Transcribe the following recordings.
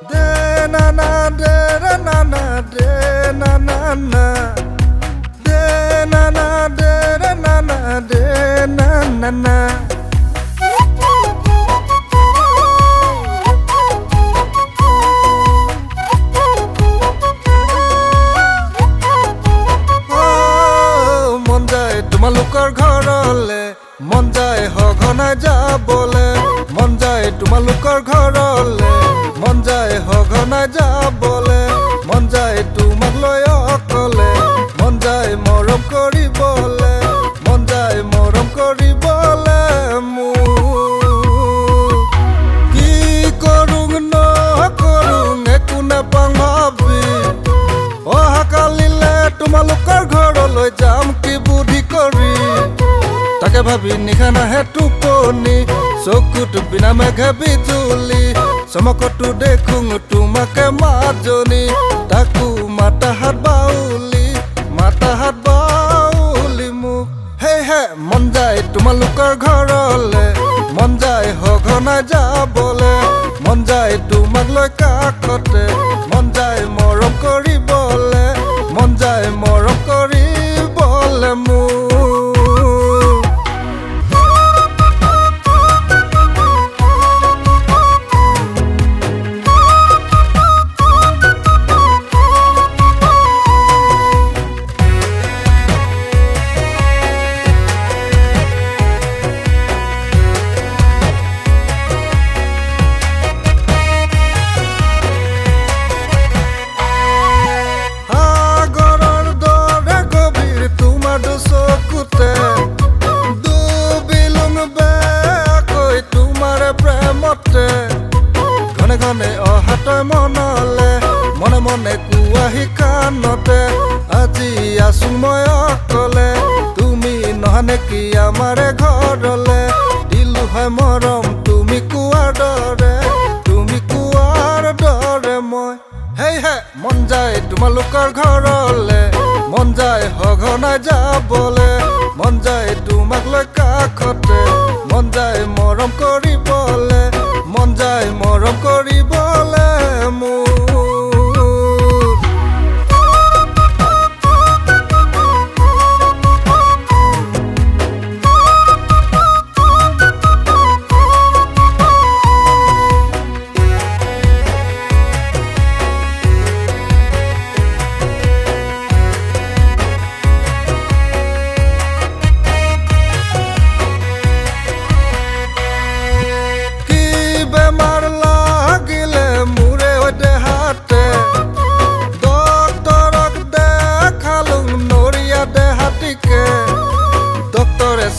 De na na de ra na na de na na na de na na de ra na na de na na na মন যায় তোমালোকৰ ঘৰলে মন যায় সঘনাই যাবলে মন যায় তোমালোকৰ ঘৰলে মন যায় সঘনাই যাবলে মন যায় তোমাক লৈ অকলে মন যায় মৰম কৰিবলে মন যায় মৰম কৰিবলে কি কৰোঁ নকৰোঁ একো নাপাওঁ ভাবি অহাকালিলে তোমালোকৰ ঘৰলৈ যাম কি বুদ্ধি কৰি তাকে ভাবি নিশা নাহে টোপনি চকুত বিনা মেঘে বিজুলি চমকতো দেখোঁ তোমাকে মাজনী তাকো মাতা হাত বাউলি মোক হে মন যায় তোমালোকৰ ঘৰলে মন যায় সঘনাই যাবলে মন যায় তোমাক লৈ কাষতে মন যায় মৰম কৰিবলে মন যায় মৰম কৰিবলে মোক ঘনে ঘনে অহাতই মনলে মনে মনে কুৱাহি কাণতে আজি আছো মই অকলে তুমি নহা নেকি আমাৰে ঘৰলে দিলো হয় মৰম তুমি কোৱাৰ দৰে মই হে মন যায় তোমালোকৰ ঘৰলে মন যায় সঘনাই যাবলে মন যায় তোমাক লৈ কাষতে মন যায় মৰম কৰিবলে মন যায় মৰম কৰিবলে মোৰ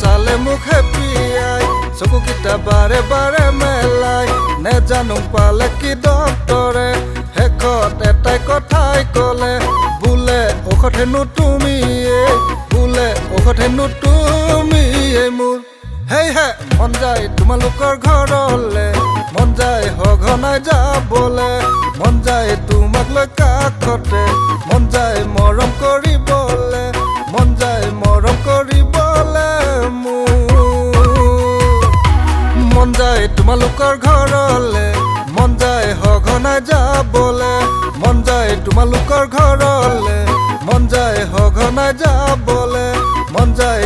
চালে মোক হেপিয়াই চকুকেইটা বাৰে বাৰে মেলাই নেজানো পালে কি ডক্তৰে শেষত এটাই কথাই ক'লে বোলে ঔষধ হেনো তুমিয়ে মোৰ হে মন যায় তোমালোকৰ ঘৰলে মন যায় সঘনাই যাবলে মন যায় তোমাক লৈ কাষতে মন যায় মৰম কৰিবলে মন যায় মৰম কৰিবলে মন যায় তোমালোকৰ ঘৰলে মন যায় সঘনাই যাবলে মন যায় তোমালোকৰ ঘৰলে মন যায় সঘনাই যাবলে মন যায়